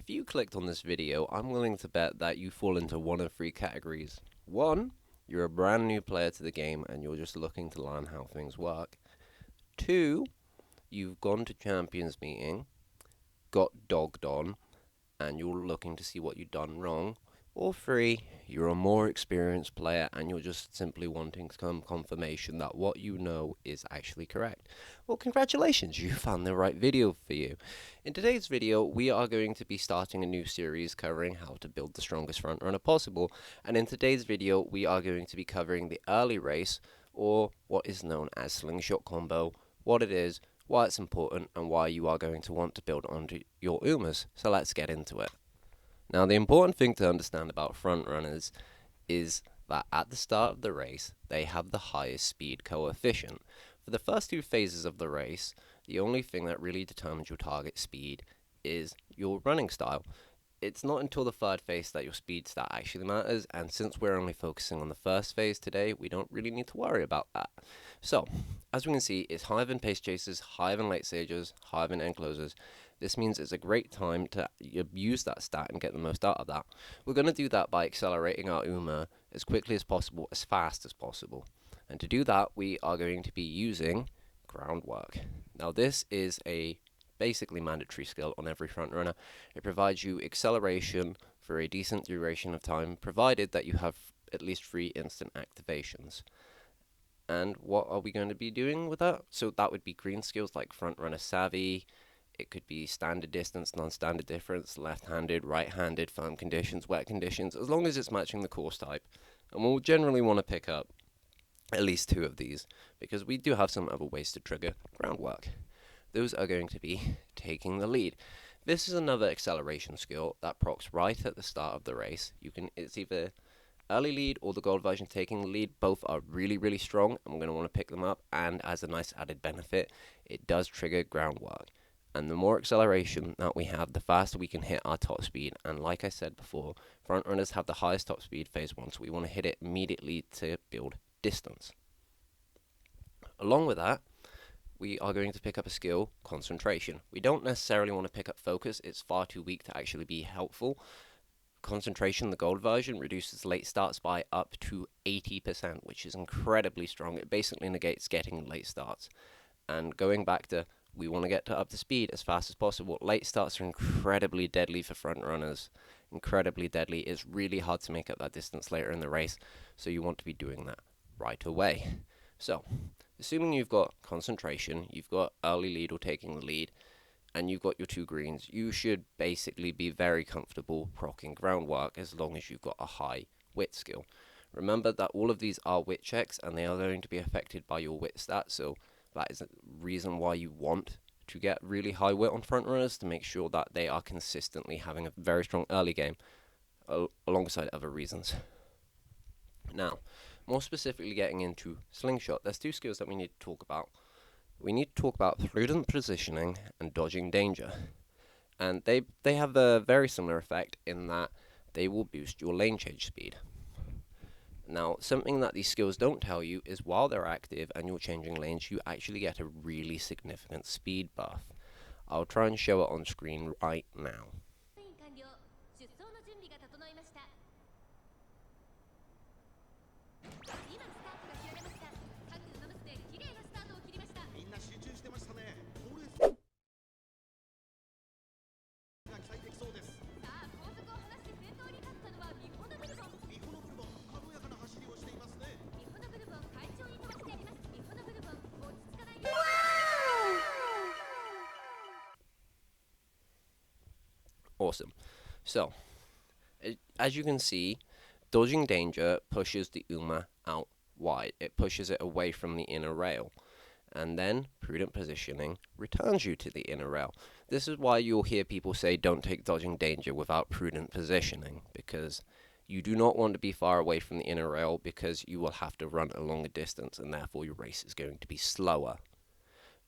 If you clicked on this video, I'm willing to bet that you fall into one of three categories. One, you're a brand new player to the game and you're just looking to learn how things work. Two, you've gone to Champions Meeting, got dogged on, and you're looking to see what you've done wrong. Or three, you're a more experienced player and you're just simply wanting some confirmation that what you know is actually correct. Well, congratulations, you found the right video for you. In today's video, we are going to be starting a new series covering how to build the strongest frontrunner possible. And in today's video, we are going to be covering the early race, or what is known as Slingshot combo, what it is, why it's important, and why you are going to want to build onto your Umas. So let's get into it. Now, the important thing to understand about frontrunners is that at the start of the race, they have the highest speed coefficient. For the first two phases of the race, the only thing that really determines your target speed is your running style. It's not until the third phase that your speed stat actually matters, and since we're only focusing on the first phase today, we don't really need to worry about that. So, as we can see, it's higher than pace chasers, higher than late stagers, higher than end closers. This means it's a great time to use that stat and get the most out of that. We're going to do that by accelerating our Uma as quickly as possible, as fast as possible. And to do that, we are going to be using Groundwork. Now, this is a basically mandatory skill on every frontrunner. It provides you acceleration for a decent duration of time, provided that you have at least 3 instant activations. And what are we going to be doing with that? So that would be green skills like frontrunner savvy. It could be standard distance, non-standard difference, left-handed, right-handed, firm conditions, wet conditions, as long as it's matching the course type. And we'll generally want to pick up at least 2 of these, because we do have some other ways to trigger Groundwork. Those are going to be taking the lead. This is another acceleration skill that procs right at the start of the race. It's either early lead or the gold version taking the lead. Both are really strong, and we're going to want to pick them up. And as a nice added benefit, it does trigger Groundwork. And the more acceleration that we have, the faster we can hit our top speed. And like I said before, frontrunners have the highest top speed phase 1, so we want to hit it immediately to build distance. Along with that, we are going to pick up a skill, concentration. We don't necessarily want to pick up focus, it's far too weak to actually be helpful. Concentration, the gold version, reduces late starts by up to 80%, which is incredibly strong. It basically negates getting late starts. And going back to, we want to get to up to speed as fast as possible. Late starts are incredibly deadly for frontrunners. Incredibly deadly. It's really hard to make up that distance later in the race, so you want to be doing that right away. So, assuming you've got concentration, you've got early lead or taking the lead, and you've got your 2 greens, you should basically be very comfortable proccing Groundwork as long as you've got a high wit skill. Remember that all of these are wit checks, and they are going to be affected by your wit stat, so that is the reason why you want to get really high wit on frontrunners, to make sure that they are consistently having a very strong early game, alongside other reasons. Now, more specifically getting into Slingshot, there's 2 skills that we need to talk about. We need to talk about prudent positioning and dodging danger. And they have a very similar effect in that they will boost your lane change speed. Now, something that these skills don't tell you is while they're active and you're changing lanes, you actually get a really significant speed buff. I'll try and show it on screen right now. Awesome. So, as you can see, dodging danger pushes the Uma out wide. It pushes it away from the inner rail. And then, prudent positioning returns you to the inner rail. This is why you'll hear people say don't take dodging danger without prudent positioning, because you do not want to be far away from the inner rail, because you will have to run a longer distance, and therefore your race is going to be slower.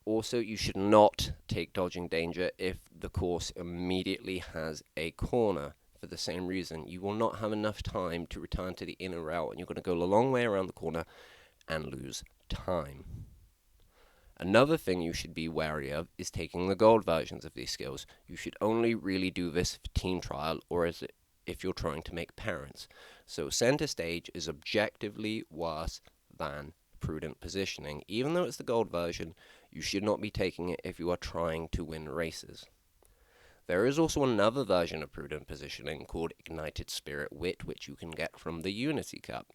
Also, you should not take dodging danger if the course immediately has a corner. For the same reason, you will not have enough time to return to the inner rail, and you're going to go a long way around the corner and lose time. Another thing you should be wary of is taking the gold versions of these skills. You should only really do this for team trial or if you're trying to make parents. So center stage is objectively worse than prudent positioning. Even though it's the gold version, you should not be taking it if you are trying to win races. There is also another version of prudent positioning called Ignited Spirit Wit, which you can get from the Unity Cup.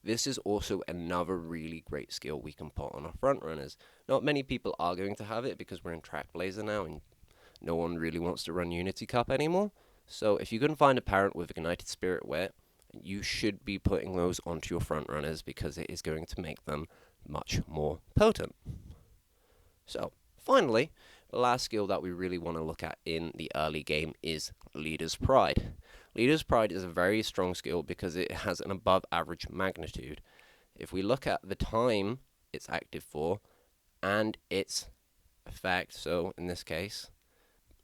This is also another really great skill we can put on our front runners. Not many people are going to have it because we're in Track Blazer now and no one really wants to run Unity Cup anymore. So if you can find a parent with Ignited Spirit Wit, you should be putting those onto your front runners because it is going to make them much more potent. So finally, the last skill that we really want to look at in the early game is Leader's Pride. Leader's Pride is a very strong skill because it has an above average magnitude. If we look at the time it's active for and its effect, so in this case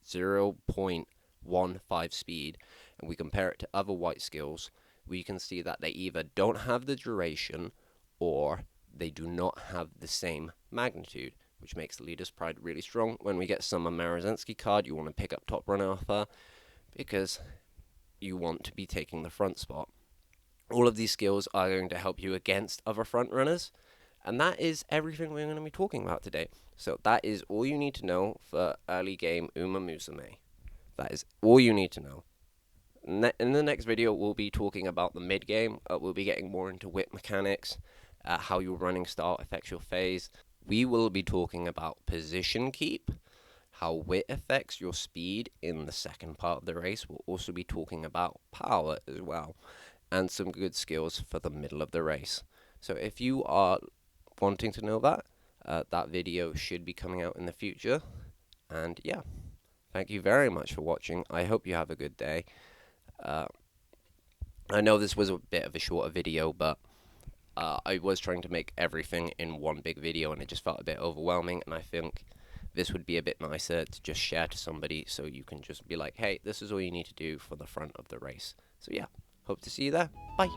0.15 speed, and we compare it to other white skills, we can see that they either don't have the duration or they do not have the same magnitude, which makes the Leader's Pride really strong. When we get Summer Marizensky card, you want to pick up Top Runner off her because you want to be taking the front spot. All of these skills are going to help you against other front runners, and that is everything we're going to be talking about today. So that is all you need to know for early game Umamusume. That is all you need to know. In the next video, we'll be talking about the mid game. We'll be getting more into wit mechanics, how your running style affects your phase. We will be talking about position keep, how wit affects your speed in the second part of the race. We'll also be talking about power as well, and some good skills for the middle of the race. So if you are wanting to know that, that video should be coming out in the future. And yeah, thank you very much for watching. I hope you have a good day. I know this was a bit of a shorter video, but I was trying to make everything in one big video and it just felt a bit overwhelming, and I think this would be a bit nicer to just share to somebody so you can just be like, hey, this is all you need to do for the front of the race. So yeah, hope to see you there. Bye.